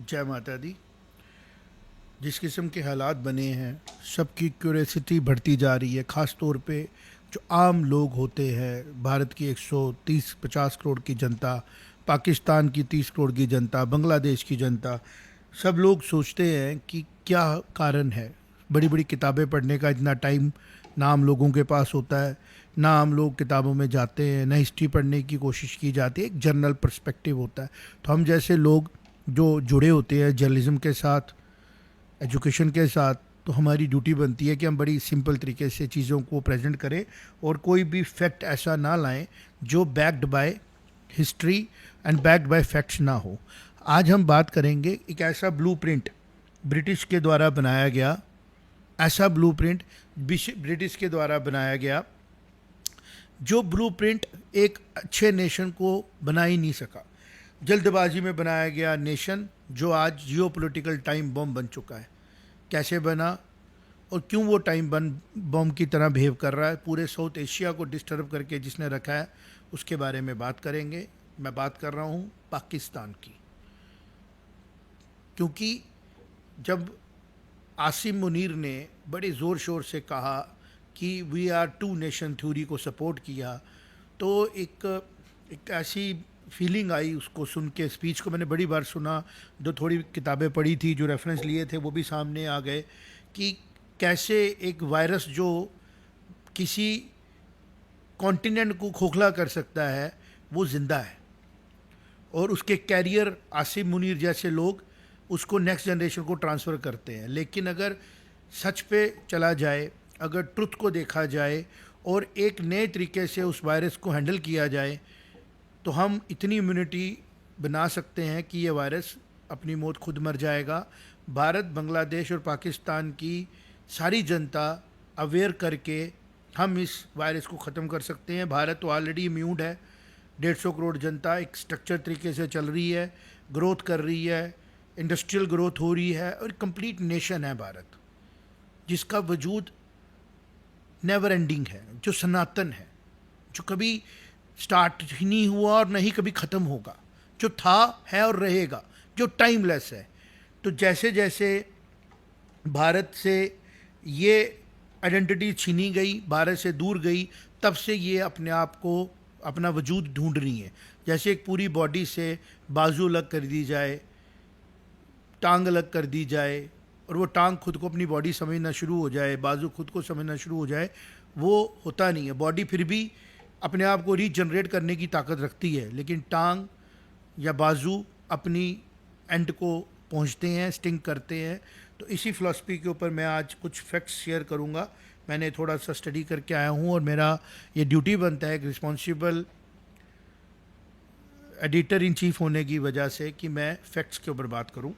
जय माता दी। जिस किस्म के हालात बने हैं, सबकी क्यूरियोसिटी बढ़ती जा रही है, ख़ास तौर पे जो आम लोग होते हैं। भारत की 130-50 करोड़ की जनता, पाकिस्तान की 30 करोड़ की जनता, बांग्लादेश की जनता, सब लोग सोचते हैं कि क्या कारण है। बड़ी बड़ी किताबें पढ़ने का इतना टाइम ना हम लोगों के पास होता है, ना हम लोग किताबों में जाते हैं, ना हिस्ट्री पढ़ने की कोशिश की जाती है। एक जर्नल पर्सपेक्टिव होता है। तो हम जैसे लोग जो जुड़े होते हैं जर्नलिज्म के साथ, एजुकेशन के साथ, तो हमारी ड्यूटी बनती है कि हम बड़ी सिंपल तरीके से चीज़ों को प्रेजेंट करें और कोई भी फैक्ट ऐसा ना लाएं जो backed by history and backed by facts ना हो। आज हम बात करेंगे एक ऐसा ब्लूप्रिंट ब्रिटिश के द्वारा बनाया गया, ऐसा ब्लूप्रिंट ब्रिटिश के द्वारा बनाया गया जो ब्लूप्रिंट एक अच्छे नेशन को बना ही नहीं सका। जल्दबाजी में बनाया गया नेशन जो आज जियो पोलिटिकल टाइम बम बन चुका है। कैसे बना और क्यों वो टाइम बम की तरह बिहेव कर रहा है, पूरे साउथ एशिया को डिस्टर्ब करके जिसने रखा है, उसके बारे में बात करेंगे। मैं बात कर रहा हूँ पाकिस्तान की, क्योंकि जब आसिम मुनीर ने बड़े ज़ोर शोर से कहा कि we are two nation theory को सपोर्ट किया, तो एक ऐसी फीलिंग आई उसको सुन के। स्पीच को मैंने बड़ी बार सुना, जो थोड़ी किताबें पढ़ी थी, जो रेफरेंस लिए थे वो भी सामने आ गए कि कैसे एक वायरस जो किसी कॉन्टिनेंट को खोखला कर सकता है वो ज़िंदा है, और उसके कैरियर आसिम मुनीर जैसे लोग उसको नेक्स्ट जनरेशन को ट्रांसफ़र करते हैं। लेकिन अगर सच पे चला जाए, अगर ट्रुथ को देखा जाए और एक नए तरीके से उस वायरस को हैंडल किया जाए, तो हम इतनी इम्यूनिटी बना सकते हैं कि ये वायरस अपनी मौत खुद मर जाएगा। भारत, बांग्लादेश और पाकिस्तान की सारी जनता अवेयर करके हम इस वायरस को ख़त्म कर सकते हैं। भारत तो ऑलरेडी इम्यून है, 150 करोड़ जनता एक स्ट्रक्चर तरीके से चल रही है, ग्रोथ कर रही है, इंडस्ट्रियल ग्रोथ हो रही है, और कंप्लीट नेशन है भारत, जिसका वजूद नेवर एंडिंग है, जो सनातन है, जो कभी स्टार्ट ही नहीं हुआ और नहीं कभी ख़त्म होगा, जो था है और रहेगा, जो टाइमलेस है। तो जैसे जैसे भारत से ये आइडेंटिटी छीनी गई, भारत से दूर गई, तब से ये अपने आप को, अपना वजूद ढूंढ रही है। जैसे एक पूरी बॉडी से बाजू अलग कर दी जाए, टांग अलग कर दी जाए, और वो टांग खुद को अपनी बॉडी समझना शुरू हो जाए, बाजू खुद को समझना शुरू हो जाए, वो होता नहीं है। बॉडी फिर भी अपने आप को रीजनरेट करने की ताकत रखती है, लेकिन टांग या बाजू अपनी एंड को पहुंचते हैं, स्टिंग करते हैं। तो इसी फ़िलासफ़ी के ऊपर मैं आज कुछ फैक्ट्स शेयर करूंगा। मैंने थोड़ा सा स्टडी करके आया हूं, और मेरा ये ड्यूटी बनता है एक रिस्पॉन्सिबल एडिटर इन चीफ होने की वजह से कि मैं फैक्ट्स के ऊपर बात करूं।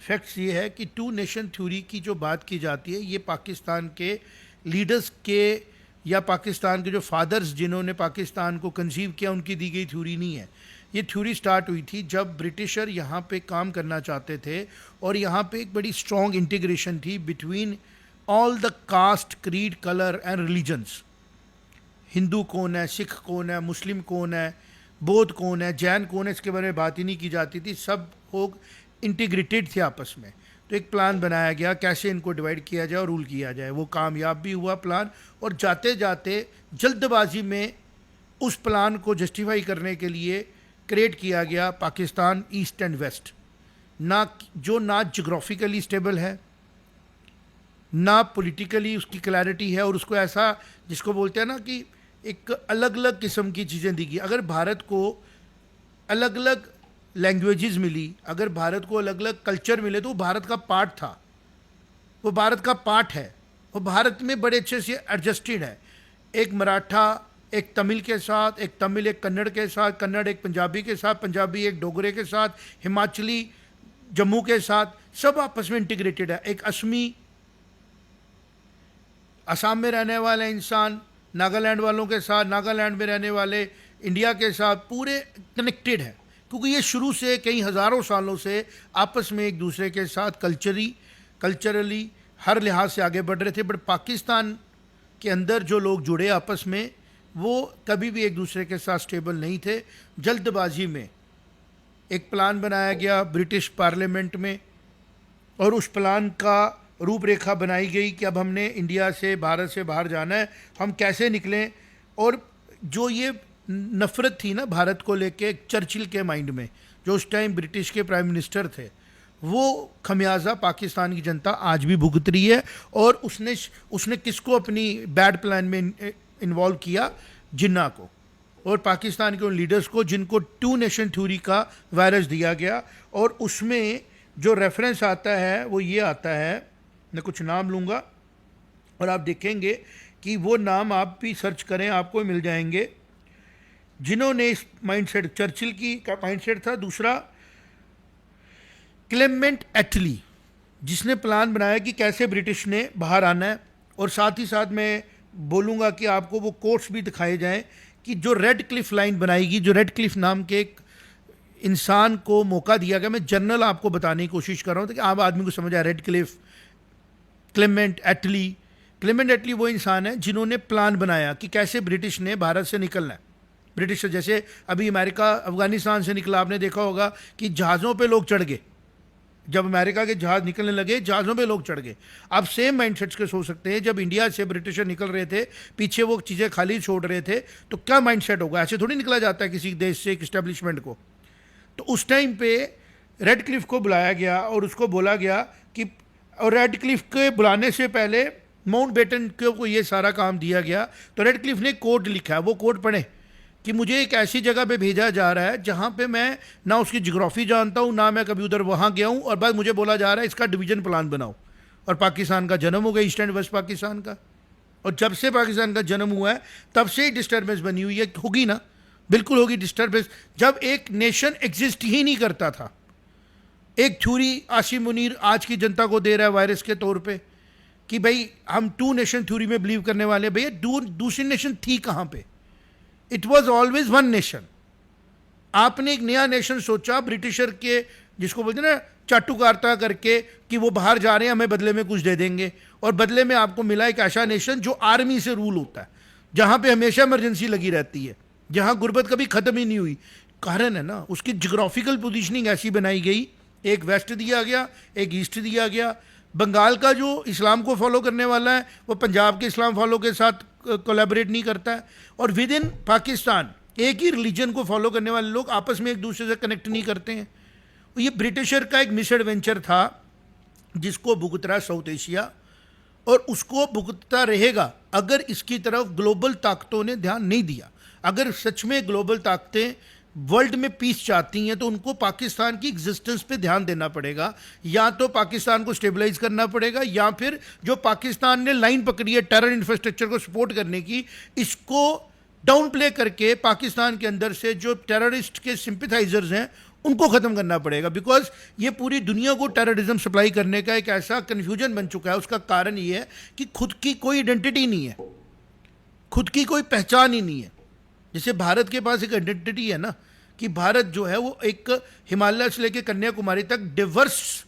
फैक्ट्स ये है कि टू नेशन थ्योरी की जो बात की जाती है, ये पाकिस्तान के लीडर्स के या पाकिस्तान के जो फादर्स जिन्होंने पाकिस्तान को कंसीव किया, उनकी दी गई थ्योरी नहीं है। ये थ्योरी स्टार्ट हुई थी जब ब्रिटिशर यहाँ पे काम करना चाहते थे, और यहाँ पे एक बड़ी स्ट्रॉन्ग इंटीग्रेशन थी between all the caste, creed, colour and religions. Hindu कौन है, सिख कौन है, मुस्लिम कौन है, बौद्ध कौन है, जैन कौन है, इसके बारे में बात ही नहीं की जाती थी। सब लोग इंटीग्रेटेड थे आपस में। तो एक प्लान बनाया गया कैसे इनको डिवाइड किया जाए और रूल किया जाए। वो कामयाब भी हुआ प्लान, और जाते जाते जल्दबाजी में उस प्लान को जस्टिफाई करने के लिए क्रिएट किया गया पाकिस्तान ईस्ट एंड वेस्ट, ना जोग्राफिकली स्टेबल है, ना पॉलिटिकली उसकी क्लैरिटी है, और उसको ऐसा जिसको बोलते हैं ना कि एक अलग अलग किस्म की चीज़ें दी गई। अगर भारत को अलग अलग लैंग्वेजेस मिली, अगर भारत को अलग अलग कल्चर मिले, तो वो भारत का पार्ट था, वो भारत का पार्ट है, वो भारत में बड़े अच्छे से एडजस्टेड है। एक मराठा एक तमिल के साथ, एक तमिल एक कन्नड़ के साथ, कन्नड़ एक पंजाबी के साथ, पंजाबी एक डोगरे के साथ, हिमाचली जम्मू के साथ, सब आपस में इंटीग्रेटेड है। एक असमी असम में रहने वाला इंसान नागालैंड वालों के साथ, नागालैंड में रहने वाले इंडिया के साथ, पूरे कनेक्टेड है, क्योंकि ये शुरू से कई हज़ारों सालों से आपस में एक दूसरे के साथ कल्चरली हर लिहाज से आगे बढ़ रहे थे। बट पाकिस्तान के अंदर जो लोग जुड़े आपस में, वो कभी भी एक दूसरे के साथ स्टेबल नहीं थे। जल्दबाजी में एक प्लान बनाया गया ब्रिटिश पार्लियामेंट में, और उस प्लान का रूपरेखा बनाई गई कि अब हमने इंडिया से, भारत से बाहर जाना है, हम कैसे निकलें। और जो ये नफ़रत थी ना भारत को लेके चर्चिल के माइंड में, जो उस टाइम ब्रिटिश के प्राइम मिनिस्टर थे, वो खमियाजा पाकिस्तान की जनता आज भी भुगत रही है। और उसने किसको अपनी बैड प्लान में इन्वॉल्व किया? जिन्ना को और पाकिस्तान के उन लीडर्स को जिनको टू नेशन थ्योरी का वायरस दिया गया। और उसमें जो रेफरेंस आता है वो ये आता है, मैं कुछ नाम लूँगा और आप देखेंगे कि वो नाम आप भी सर्च करें आपको मिल जाएंगे, जिन्होंने इस माइंडसेट, चर्चिल की का माइंडसेट था। दूसरा क्लेमेंट एटली, जिसने प्लान बनाया कि कैसे ब्रिटिश ने बाहर आना है। और साथ ही साथ मैं बोलूँगा कि आपको वो कोट्स भी दिखाए जाएं कि जो रेड क्लिफ लाइन बनाएगी, जो रेड क्लिफ नाम के एक इंसान को मौका दिया गया, मैं जनरल आपको बताने की कोशिश कर रहा हूँ ताकि आम आदमी को समझ आए। रेड क्लिफ, क्लेमेंट एटली वो इंसान है जिन्होंने प्लान बनाया कि कैसे ब्रिटिश ने भारत से निकलना है। ब्रिटिश जैसे अभी अमेरिका अफगानिस्तान से निकला, आपने देखा होगा कि जहाज़ों पे लोग चढ़ गए, जब अमेरिका के जहाज़ निकलने लगे जहाज़ों पे लोग चढ़ गए। आप सेम माइंडसेट्स के सोच सकते हैं, जब इंडिया से ब्रिटिशर निकल रहे थे, पीछे वो चीज़ें खाली छोड़ रहे थे, तो क्या माइंडसेट होगा? ऐसे थोड़ी निकला जाता है किसी देश से एक इस्टेब्लिशमेंट को। तो उस टाइम पे रेड क्लिफ को बुलाया गया और उसको बोला गया कि, और रेड क्लिफ के बुलाने से पहले माउंट बेटन को ये सारा काम दिया गया। तो रेड क्लिफ ने कोड लिखा है, वो कोड पढ़ें कि मुझे एक ऐसी जगह पे भेजा जा रहा है जहाँ पे मैं ना उसकी ज्योग्राफी जानता हूँ, ना मैं कभी उधर वहाँ गया हूँ, और बाद मुझे बोला जा रहा है इसका डिवीजन प्लान बनाओ। और पाकिस्तान का जन्म हो गया, ईस्ट एंड वेस्ट पाकिस्तान का। और जब से पाकिस्तान का जन्म हुआ है तब से ही डिस्टर्बेंस बनी हुई है, होगी ना, बिल्कुल होगी डिस्टर्बेंस। जब एक नेशन एग्जिस्ट ही नहीं करता था, एक थ्योरी आसिम मुनीर आज की जनता को दे रहा है वायरस के तौर पे कि भाई हम टू नेशन थ्योरी में बिलीव करने वाले। भैया दूसरी नेशन थी कहाँ पे? It was always one nation. आपने एक नया नेशन सोचा ब्रिटिशर के, जिसको बोलते हैं ना चाटुकारिता करके, कि वो बाहर जा रहे हैं हमें बदले में कुछ दे देंगे, और बदले में आपको मिला एक ऐसा नेशन जो आर्मी से रूल होता है, जहाँ पे हमेशा इमरजेंसी लगी रहती है, जहाँ गुर्बत कभी ख़त्म ही नहीं हुई। कारण है ना उसकी जियोग्राफिकल पोजीशनिंग ऐसी बनाई गई, एक वेस्ट दिया गया, एक ईस्ट दिया गया। बंगाल का जो इस्लाम को फॉलो करने वाला है वो पंजाब के इस्लाम फॉलो के साथ कोलैबोरेट नहीं करता है, और विद इन पाकिस्तान एक ही रिलीजन को फॉलो करने वाले लोग आपस में एक दूसरे से कनेक्ट नहीं करते हैं। ये ब्रिटिशर का एक मिस एडवेंचर था जिसको भुगत रहा साउथ एशिया, और उसको भुगतता रहेगा अगर इसकी तरफ ग्लोबल ताकतों ने ध्यान नहीं दिया। अगर सच में ग्लोबल ताकतें वर्ल्ड में पीस चाहती हैं तो उनको पाकिस्तान की एग्जिस्टेंस पे ध्यान देना पड़ेगा, या तो पाकिस्तान को स्टेबलाइज करना पड़ेगा, या फिर जो पाकिस्तान ने लाइन पकड़ी है टेरर इंफ्रास्ट्रक्चर को सपोर्ट करने की, इसको डाउन प्ले करके पाकिस्तान के अंदर से जो टेररिस्ट के सिंपैथाइजर्स हैं उनको ख़त्म करना पड़ेगा। बिकॉज ये पूरी दुनिया को टेररिज्म सप्लाई करने का एक ऐसा कन्फ्यूजन बन चुका है। उसका कारण ये है कि खुद की कोई आइडेंटिटी नहीं है, खुद की कोई पहचान ही नहीं है। जैसे भारत के पास एक आइडेंटिटी है ना, कि भारत जो है वो एक हिमालय से लेकर कन्याकुमारी तक डिवर्स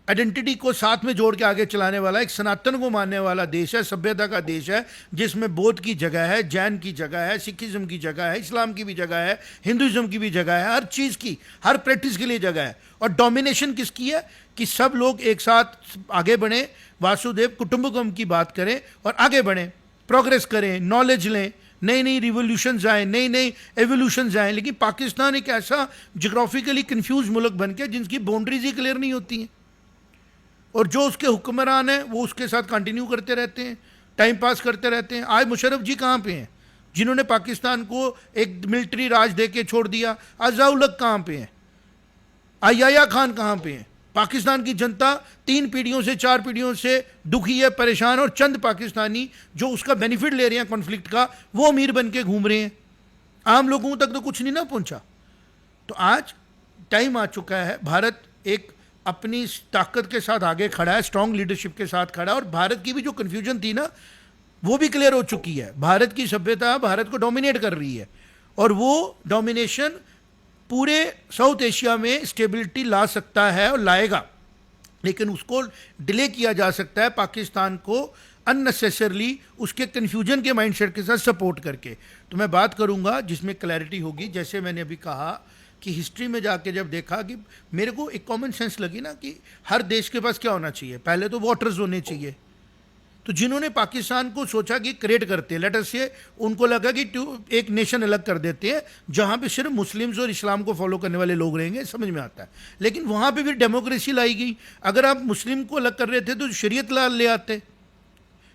आइडेंटिटी को साथ में जोड़ के आगे चलाने वाला, एक सनातन को मानने वाला देश है, सभ्यता का देश है, जिसमें बौद्ध की जगह है, जैन की जगह है, सिखिज्म की जगह है, इस्लाम की भी जगह है, हिंदुइज्म की भी जगह है, हर चीज़ की, हर प्रैक्टिस के लिए जगह है। और डोमिनेशन किसकी है? कि सब लोग एक साथ आगे बढ़ें, वासुदेव कुटुंबकम की बात करें और आगे बढ़ें, प्रोग्रेस करें, नॉलेज लें, नई नई रिवोल्यूशंस आए, नई नई एवोल्यूशंस आए। लेकिन पाकिस्तान एक ऐसा जियोग्राफिकली कंफ्यूज मुल्क बन के जिनकी बाउंड्रीज ही क्लियर नहीं होती हैं, और जो उसके हुक्मरान हैं वो उसके साथ कंटिन्यू करते रहते हैं, टाइम पास करते रहते हैं। आज मुशर्रफ जी कहाँ पे हैं जिन्होंने पाकिस्तान को एक मिलिट्री राज दे के छोड़ दिया? आज ज़िया-उल-हक कहाँ पे हैं? अयाया खान कहाँ पे हैं? पाकिस्तान की जनता 3 पीढ़ियों से 4 पीढ़ियों से दुखी है, परेशान, और चंद पाकिस्तानी जो उसका बेनिफिट ले रहे हैं कॉन्फ्लिक्ट का, वो अमीर बन के घूम रहे हैं। आम लोगों तक तो कुछ नहीं ना पहुंचा। तो आज टाइम आ चुका है, भारत एक अपनी ताकत के साथ आगे खड़ा है, स्ट्रांग लीडरशिप के साथ खड़ा है, और भारत की भी जो कन्फ्यूजन थी ना वो भी क्लियर हो चुकी है। भारत की सभ्यता भारत को डोमिनेट कर रही है, और वो डोमिनेशन पूरे साउथ एशिया में स्टेबिलिटी ला सकता है और लाएगा, लेकिन उसको डिले किया जा सकता है पाकिस्तान को अननेसेसरली उसके कन्फ्यूजन के माइंडसेट के साथ सपोर्ट करके। तो मैं बात करूंगा जिसमें क्लैरिटी होगी। जैसे मैंने अभी कहा कि हिस्ट्री में जाके जब देखा कि मेरे को एक कॉमन सेंस लगी ना कि हर देश के पास क्या होना चाहिए, पहले तो वाटर्स होने चाहिए। तो जिन्होंने पाकिस्तान को सोचा कि क्रिएट करते हैं, लेट अस से उनको लगा कि एक नेशन अलग कर देते हैं जहाँ पे सिर्फ मुस्लिम्स और इस्लाम को फॉलो करने वाले लोग रहेंगे, समझ में आता है। लेकिन वहाँ पे फिर डेमोक्रेसी लाई गई। अगर आप मुस्लिम को अलग कर रहे थे तो शरीयत ला ले आते,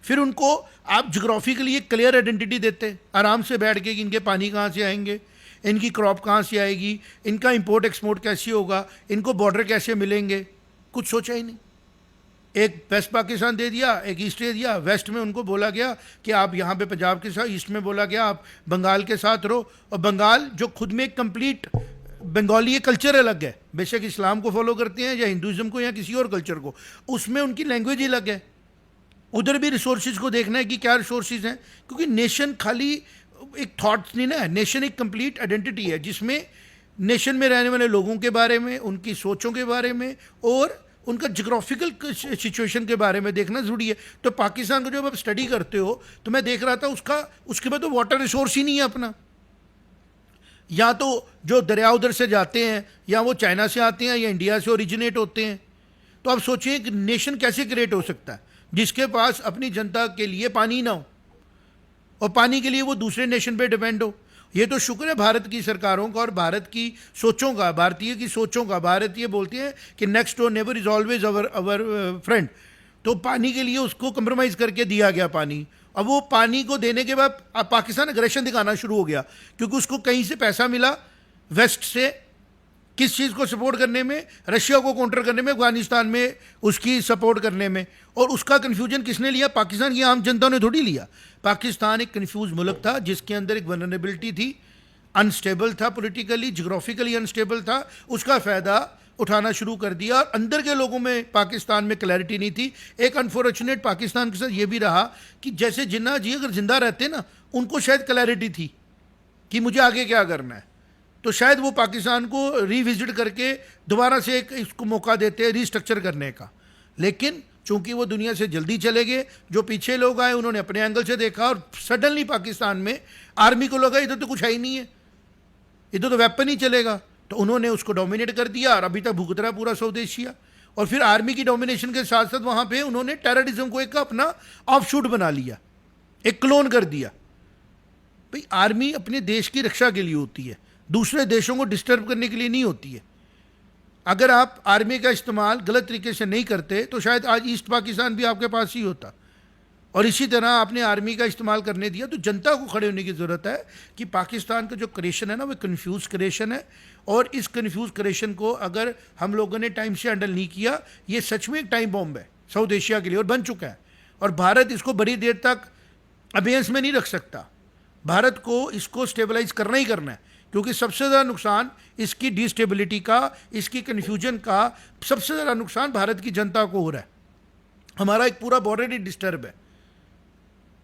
फिर उनको आप जोग्राफिकली एक क्लियर आइडेंटिटी देते आराम से बैठ के कि इनके पानी कहाँ से आएंगे, इनकी क्रॉप कहाँ से आएगी, इनका इंपोर्ट एक्सपोर्ट कैसे होगा, इनको बॉर्डर कैसे मिलेंगे। कुछ सोचा ही नहीं। एक वेस्ट पाकिस्तान दे दिया, एक ईस्ट दे दिया। वेस्ट में उनको बोला गया कि आप यहाँ पे पंजाब के साथ, ईस्ट में बोला गया आप बंगाल के साथ रहो। और बंगाल जो खुद में एक कंप्लीट बंगाली कल्चर अलग है, बेशक इस्लाम को फॉलो करते हैं या हिंदुज़म को या किसी और कल्चर को, उसमें उनकी लैंग्वेज अलग है। उधर भी रिसोर्सेज को देखना है कि क्या रिसोर्सेज हैं, क्योंकि नेशन खाली एक थॉट्स नहीं ना है, नेशन एक कंप्लीट आइडेंटिटी है जिसमें नेशन में रहने वाले लोगों के बारे में, उनकी सोचों के बारे में और उनका जोग्राफिकल सिचुएशन के बारे में देखना ज़रूरी है। तो पाकिस्तान को जब आप स्टडी करते हो तो मैं देख रहा था उसके बाद तो वाटर रिसोर्स ही नहीं है अपना। या तो जो दरिया उधर से जाते हैं या वो चाइना से आते हैं या इंडिया से ओरिजिनेट होते हैं। तो आप सोचिए कि नेशन कैसे क्रिएट हो सकता है जिसके पास अपनी जनता के लिए पानी ना हो और पानी के लिए वो दूसरे नेशन पे डिपेंड हो। ये तो शुक्र है भारत की सरकारों का और भारत की सोचों का, भारतीय की सोचों का। भारतीय बोलते हैं कि next door neighbour is always our friend. तो पानी के लिए उसको कंप्रोमाइज़ करके दिया गया पानी। अब वो पानी को देने के बाद अब पाकिस्तान अग्रेशन दिखाना शुरू हो गया क्योंकि उसको कहीं से पैसा मिला वेस्ट से, किस चीज़ को सपोर्ट करने में, रशिया को काउंटर करने में, अफगानिस्तान में उसकी सपोर्ट करने में। और उसका कन्फ्यूजन किसने लिया? पाकिस्तान की आम जनता ने थोड़ी लिया। पाकिस्तान एक कन्फ्यूज मुल्क था जिसके अंदर एक वनरेबिलिटी थी, अनस्टेबल था, पॉलिटिकली जियोग्राफिकली अनस्टेबल था। उसका फ़ायदा उठाना शुरू कर दिया और अंदर के लोगों में पाकिस्तान में क्लैरिटी नहीं थी। एक अनफॉर्चुनेट पाकिस्तान के साथ ये भी रहा कि जैसे जिन्ना जी अगर जिंदा रहते ना, उनको शायद क्लैरिटी थी कि मुझे आगे क्या करना है, तो शायद वो पाकिस्तान को रिविजिट करके दोबारा से एक इसको मौका देते हैं रिस्ट्रक्चर करने का। लेकिन चूंकि वो दुनिया से जल्दी चले गए, जो पीछे लोग आए उन्होंने अपने एंगल से देखा और सडनली पाकिस्तान में आर्मी को लगा इधर तो कुछ है ही नहीं है, इधर तो वेपन ही चलेगा, तो उन्होंने उसको डोमिनेट कर दिया और अभी तक भुगत रहा पूरा साउथ एशिया। और फिर आर्मी की डोमिनेशन के साथ साथ वहाँ पे उन्होंने टेररिज्म को एक अपना ऑफशूट बना लिया, एक क्लोन कर दिया। भाई आर्मी अपने देश की रक्षा के लिए होती है, दूसरे देशों को डिस्टर्ब करने के लिए नहीं होती है। अगर आप आर्मी का इस्तेमाल गलत तरीके से नहीं करते तो शायद आज ईस्ट पाकिस्तान भी आपके पास ही होता। और इसी तरह आपने आर्मी का इस्तेमाल करने दिया। तो जनता को खड़े होने की ज़रूरत है कि पाकिस्तान का जो क्रिएशन है ना, वो कन्फ्यूज क्रिएशन है। और इस कन्फ्यूज क्रिएशन को अगर हम लोगों ने टाइम से हैंडल नहीं किया, ये सच में एक टाइम बॉम्ब है साउथ एशिया के लिए और बन चुका है। और भारत इसको बड़ी देर तक अबेयंस में नहीं रख सकता। भारत को इसको स्टेबलाइज करना ही करना है, क्योंकि सबसे ज़्यादा नुकसान इसकी डिस्टेबिलिटी का, इसकी कन्फ्यूजन का सबसे ज़्यादा नुकसान भारत की जनता को हो रहा है। हमारा एक पूरा बॉर्डर ही डिस्टर्ब है।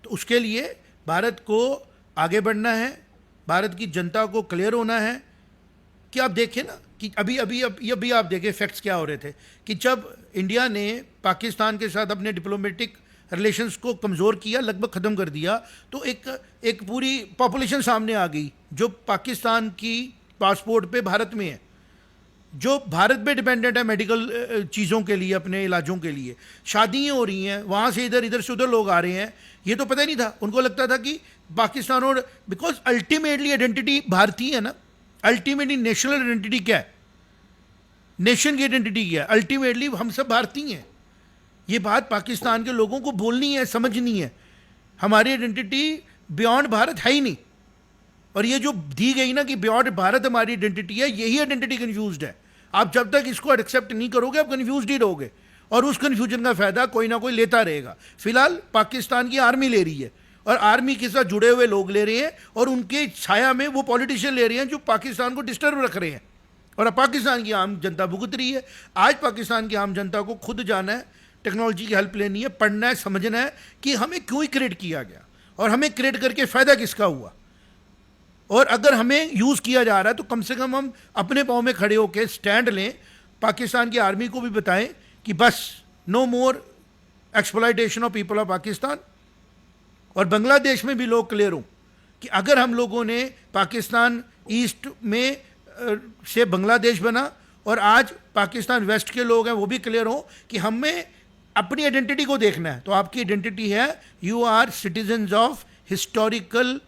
तो उसके लिए भारत को आगे बढ़ना है, भारत की जनता को क्लियर होना है कि आप देखें ना कि अभी आप देखें फैक्ट्स क्या हो रहे थे कि जब इंडिया ने पाकिस्तान के साथ अपने डिप्लोमेटिक रिलेशंस को कमज़ोर किया, लगभग ख़त्म कर दिया, तो एक पूरी पॉपुलेशन सामने आ गई जो पाकिस्तान की पासपोर्ट पे भारत में है, जो भारत पे डिपेंडेंट है मेडिकल चीज़ों के लिए, अपने इलाजों के लिए। शादियाँ हो रही हैं, वहाँ से इधर से उधर लोग आ रहे हैं। ये तो पता ही नहीं था, उनको लगता था कि पाकिस्तान और, बिकॉज अल्टीमेटली आइडेंटिटी भारतीय है ना। अल्टीमेटली नेशनल आइडेंटिटी क्या है, नेशन की आइडेंटिटी क्या है? अल्टीमेटली हम सब भारतीय हैं। ये बात पाकिस्तान के लोगों को बोलनी है, समझनी है। हमारी आइडेंटिटी बियॉन्ड भारत है ही नहीं। और ये जो दी गई ना कि बियॉन्ड भारत हमारी आइडेंटिटी है, यही आइडेंटिटी कन्फ्यूज्ड है। आप जब तक इसको एक्सेप्ट नहीं करोगे आप कन्फ्यूज्ड ही रहोगे और उस कन्फ्यूजन का फ़ायदा कोई ना कोई लेता रहेगा। फिलहाल पाकिस्तान की आर्मी ले रही है और आर्मी के साथ जुड़े हुए लोग ले रहे हैं और उनके छाया में वो पॉलिटिशियन ले रहे हैं जो पाकिस्तान को डिस्टर्ब रख रहे हैं। और अब पाकिस्तान की आम जनता भुगत रही है। आज पाकिस्तान की आम जनता को खुद जाना है, टेक्नोलॉजी की हेल्प लेनी है, पढ़ना है, समझना है कि हमें क्यों ही क्रिएट किया गया और हमें क्रिएट करके फ़ायदा किसका हुआ। और अगर हमें यूज़ किया जा रहा है तो कम से कम हम अपने पाँव में खड़े होकर स्टैंड लें, पाकिस्तान की आर्मी को भी बताएं कि बस no more exploitation of people of Pakistan. और बांग्लादेश में भी लोग क्लियर हों कि अगर हम लोगों ने पाकिस्तान ईस्ट में से बांग्लादेश बना, और आज पाकिस्तान वेस्ट के लोग हैं वो भी क्लियर हो कि हमें अपनी आइडेंटिटी को देखना है। तो आपकी आइडेंटिटी है you are citizens of historical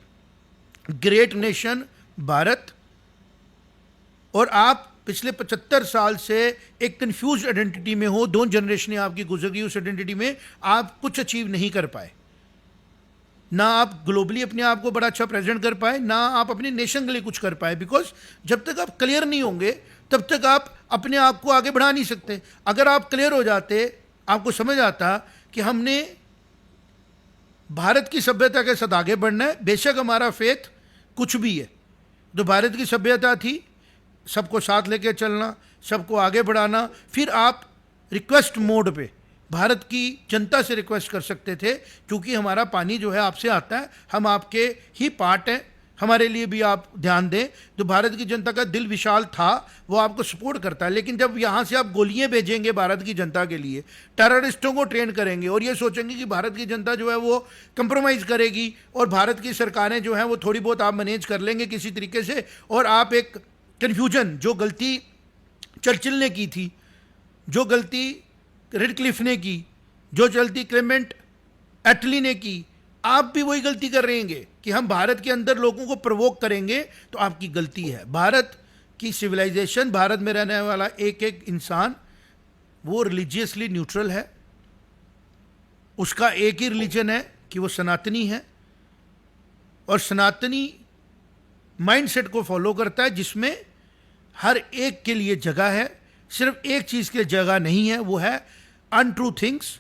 great nation Bharat, और आप पिछले 75 साल से एक कंफ्यूज आइडेंटिटी में हो। 2 जनरेशनें आपकी गुजर गई, उस आइडेंटिटी में आप कुछ अचीव नहीं कर पाए, ना आप ग्लोबली अपने आप को बड़ा अच्छा प्रेजेंट कर पाए, ना आप अपने नेशन के लिए कुछ कर पाए, बिकॉज जब तक आप क्लियर नहीं होंगे तब तक आप अपने आप को आगे बढ़ा नहीं सकते। अगर आप क्लियर हो जाते, आपको समझ आता कि हमने भारत की सभ्यता के साथ आगे बढ़ना है, बेशक हमारा फेथ कुछ भी है। जो भारत की सभ्यता थी, सबको साथ लेके चलना, सबको आगे बढ़ाना, फिर आप रिक्वेस्ट मोड पे भारत की जनता से रिक्वेस्ट कर सकते थे, क्योंकि हमारा पानी जो है आपसे आता है, हम आपके ही पार्ट हैं, हमारे लिए भी आप ध्यान दें। जो भारत की जनता का दिल विशाल था वो आपको सपोर्ट करता है। लेकिन जब यहाँ से आप गोलियां भेजेंगे भारत की जनता के लिए, टेररिस्टों को ट्रेन करेंगे और ये सोचेंगे कि भारत की जनता जो है वो कंप्रोमाइज़ करेगी और भारत की सरकारें जो हैं वो थोड़ी बहुत आप मैनेज कर लेंगे किसी तरीके से, और आप एक कन्फ्यूजन, जो गलती चर्चिल ने की थी, जो गलती रेडक्लिफ ने की, जो गलती क्लेमेंट एटली ने की, आप भी वही गलती कर रहेंगे कि हम भारत के अंदर लोगों को प्रवोक करेंगे। तो आपकी गलती है। भारत की सिविलाइजेशन, भारत में रहने वाला एक एक इंसान वो रिलीजियसली न्यूट्रल है, उसका एक ही रिलीजन है कि वो सनातनी है, और सनातनी माइंडसेट को फॉलो करता है जिसमें हर एक के लिए जगह है। सिर्फ एक चीज़ के लिए जगह नहीं है, वो है untrue things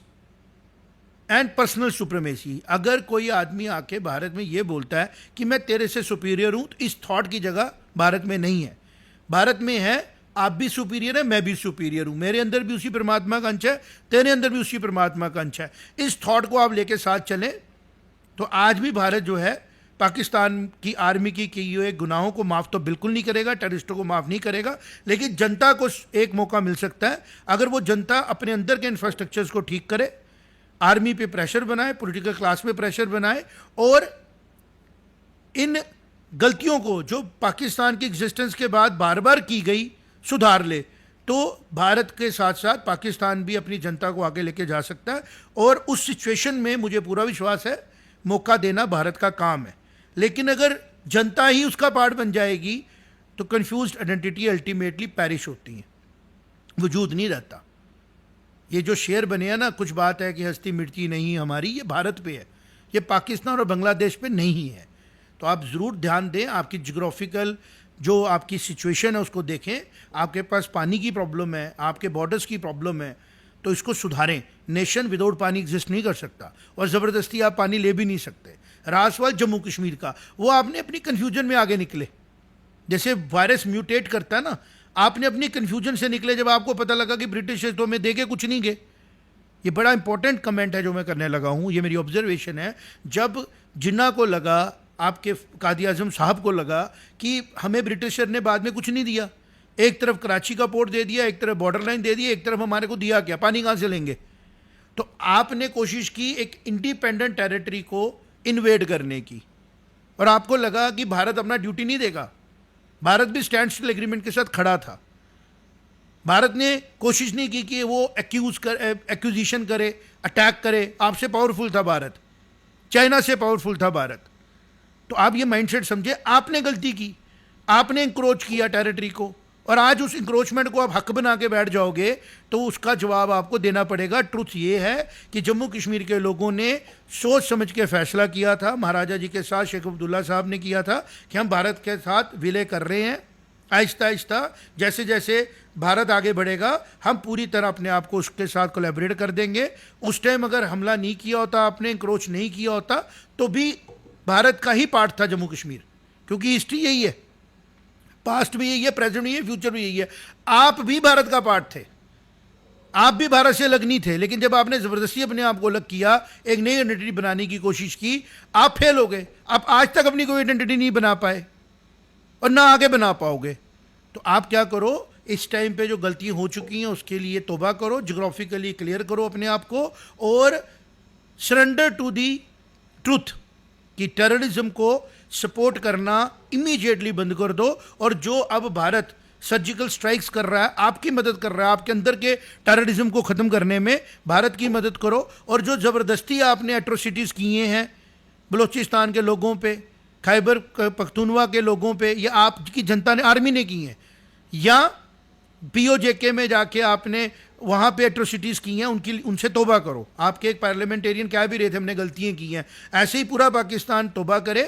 and personal supremacy. अगर कोई आदमी आके भारत में ये बोलता है कि मैं तेरे से सुपीरियर हूँ, तो इस थॉट की जगह भारत में नहीं है। भारत में है आप भी सुपीरियर है, मैं भी सुपीरियर हूँ, मेरे अंदर भी उसी परमात्मा का अंश है, तेरे अंदर भी उसी परमात्मा का अंश है। इस थॉट को आप लेके साथ चलें तो आज भी भारत जो है पाकिस्तान की आर्मी की किए हुए गुनाहों को माफ़ तो बिल्कुल नहीं करेगा, टेररिस्टों को माफ़ नहीं करेगा, लेकिन जनता को एक मौका मिल सकता है। अगर वो जनता अपने अंदर के इंफ्रास्ट्रक्चर्स को ठीक करे, आर्मी पे प्रेशर बनाए, पॉलिटिकल क्लास पे प्रेशर बनाए, और इन गलतियों को जो पाकिस्तान की एग्जिस्टेंस के बाद बार बार की गई सुधार ले, तो भारत के साथ साथ पाकिस्तान भी अपनी जनता को आगे लेके जा सकता है। और उस सिचुएशन में मुझे पूरा विश्वास है मौका देना भारत का काम है। लेकिन अगर जनता ही उसका पार्ट बन जाएगी तो कंफ्यूज्ड आइडेंटिटी अल्टीमेटली पैरिश होती है, वजूद नहीं रहता। ये जो शेर बने हैं ना, कुछ बात है कि हस्ती मिटती नहीं हमारी, ये भारत पे है, ये पाकिस्तान और बांग्लादेश पे नहीं है। तो आप ज़रूर ध्यान दें, आपकी जियोग्राफिकल जो आपकी सिचुएशन है उसको देखें। आपके पास पानी की प्रॉब्लम है, आपके बॉर्डर्स की प्रॉब्लम है, तो इसको सुधारें। नेशन विदाउट पानी एग्जिस्ट नहीं कर सकता, और ज़बरदस्ती आप पानी ले भी नहीं सकते। रहा सवाल जम्मू कश्मीर का, वो आपने अपनी कन्फ्यूजन में आगे निकले। जैसे वायरस म्यूटेट करता है ना, आपने अपनी कन्फ्यूजन से निकले जब आपको पता लगा कि ब्रिटिश तो में देके कुछ नहीं गए। ये बड़ा इंपॉर्टेंट कमेंट है जो मैं करने लगा हूँ, ये मेरी ऑब्जर्वेशन है। जब जिन्ना को लगा, आपके कायद आज़म साहब को लगा कि हमें ब्रिटिशर ने बाद में कुछ नहीं दिया, एक तरफ कराची का पोर्ट दे दिया, एक तरफ बॉर्डर लाइन दे दी, एक तरफ हमारे को दिया क्या, पानी कहाँ से लेंगे। तो आपने कोशिश की एक इंडिपेंडेंट टेरिटरी को इन्वेड करने की, और आपको लगा कि भारत अपना ड्यूटी नहीं देगा। भारत भी स्टैंड स्टिल एग्रीमेंट के साथ खड़ा था। भारत ने कोशिश नहीं की कि वो एक्यूजिशन करे, अटैक करे। आपसे पावरफुल था भारत, चाइना से पावरफुल था भारत। तो आप ये माइंडसेट समझे, आपने गलती की, आपने इंक्रोच किया टेरिटरी को, और आज उस इंक्रोचमेंट को आप हक बना के बैठ जाओगे तो उसका जवाब आपको देना पड़ेगा। ट्रुथ ये है कि जम्मू कश्मीर के लोगों ने सोच समझ के फैसला किया था, महाराजा जी के साथ शेख अब्दुल्ला साहब ने किया था कि हम भारत के साथ विलय कर रहे हैं। आहिस्ता आहिस्ता जैसे जैसे भारत आगे बढ़ेगा हम पूरी तरह अपने आप को उसके साथ कोलैबोरेट कर देंगे। उस टाइम अगर हमला नहीं किया होता, आपने इंक्रोच नहीं किया होता, तो भी भारत का ही पार्ट था जम्मू कश्मीर, क्योंकि हिस्ट्री यही है, पास्ट भी यही है, प्रेजेंट भी यही है, फ्यूचर भी यही है। आप भी भारत का पार्ट थे, आप भी भारत से अलग नहीं थे, लेकिन जब आपने ज़बरदस्ती अपने आप को अलग किया, एक नई आइडेंटिटी बनाने की कोशिश की, आप फेल हो गए। आप आज तक अपनी कोई आइडेंटिटी नहीं बना पाए और ना आगे बना पाओगे। तो आप क्या करो, इस टाइम पे जो गलतियाँ हो चुकी हैं उसके लिए तौबा करो, जियोग्राफिकली क्लियर करो अपने आप को, और सरेंडर टू दी ट्रूथ कि टेररिज्म को सपोर्ट करना इमीडिएटली बंद कर दो। और जो अब भारत सर्जिकल स्ट्राइक्स कर रहा है, आपकी मदद कर रहा है, आपके अंदर के टेररिज्म को ख़त्म करने में भारत की मदद करो। और जो ज़बरदस्ती आपने एट्रोसिटीज़ किए हैं बलूचिस्तान के लोगों पे, खैबर पख्तूनवा के लोगों पे, या आपकी जनता ने, आर्मी ने की हैं, या पीओजेके में जाके आपने वहाँ पे एट्रोसिटीज़ की हैं, उनसे तौबा करो। आपके एक पार्लियामेंटेरियन कह भी रहे थे हमने गलतियाँ की हैं। ऐसे ही पूरा पाकिस्तान तौबा करे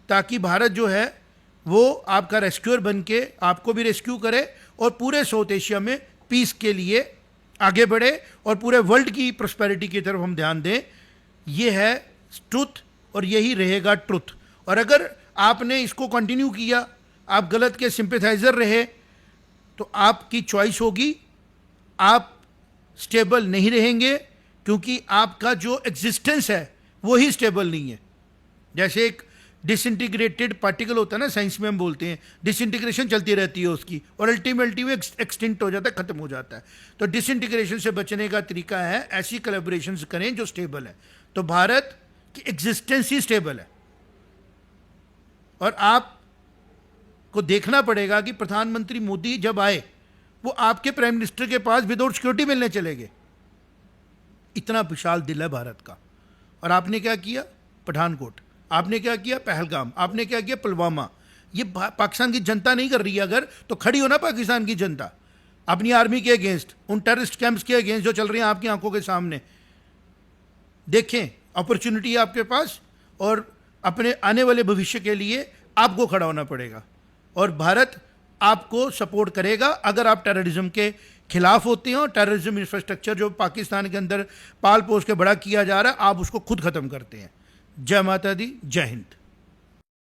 ताकि भारत जो है वो आपका रेस्क्यूअर बन के आपको भी रेस्क्यू करे और पूरे साउथ एशिया में पीस के लिए आगे बढ़े और पूरे वर्ल्ड की प्रॉस्पेरिटी की तरफ हम ध्यान दें। ये है ट्रुथ और यही रहेगा ट्रुथ। और अगर आपने इसको कंटिन्यू किया, आप गलत के सिंपैथाइजर रहे, तो आपकी चॉइस होगी, आप स्टेबल नहीं रहेंगे, क्योंकि आपका जो एग्जिस्टेंस है वो ही स्टेबल नहीं है। जैसे एक डिसइंटीग्रेटेड पार्टिकल होता है ना, साइंस में हम बोलते हैं डिसइंटीग्रेशन चलती रहती है उसकी, और अल्टीमेटली वो एक्सटिंक्ट हो जाता है, खत्म हो जाता है। तो डिसइंटीग्रेशन से बचने का तरीका है ऐसी कोलैबोरेशंस करें जो स्टेबल है। तो भारत की एग्जिस्टेंस ही स्टेबल है। और आपको देखना पड़ेगा कि प्रधानमंत्री मोदी जब आए, वो आपके प्राइम मिनिस्टर के पास विदाउट सिक्योरिटी मिलने चले गए। इतना विशाल दिल है भारत का। और आपने क्या किया? पठानकोट, आपने क्या किया? पहलगाम, आपने क्या किया? पुलवामा। ये पाकिस्तान की जनता नहीं कर रही है अगर, तो खड़ी हो ना पाकिस्तान की जनता अपनी आर्मी के अगेंस्ट, उन टेररिस्ट कैंप्स के अगेंस्ट जो चल रहे हैं आपकी आंखों के सामने। देखें, अपॉर्चुनिटी है आपके पास, और अपने आने वाले भविष्य के लिए आपको खड़ा होना पड़ेगा। और भारत आपको सपोर्ट करेगा अगर आप टेररिज्म के खिलाफ होते हैं। और टेररिज्म इंफ्रास्ट्रक्चर जो पाकिस्तान के अंदर पाल पोस के बड़ा किया जा रहा है, आप उसको खुद ख़त्म करते हैं। जय माता दी, जय हिंद।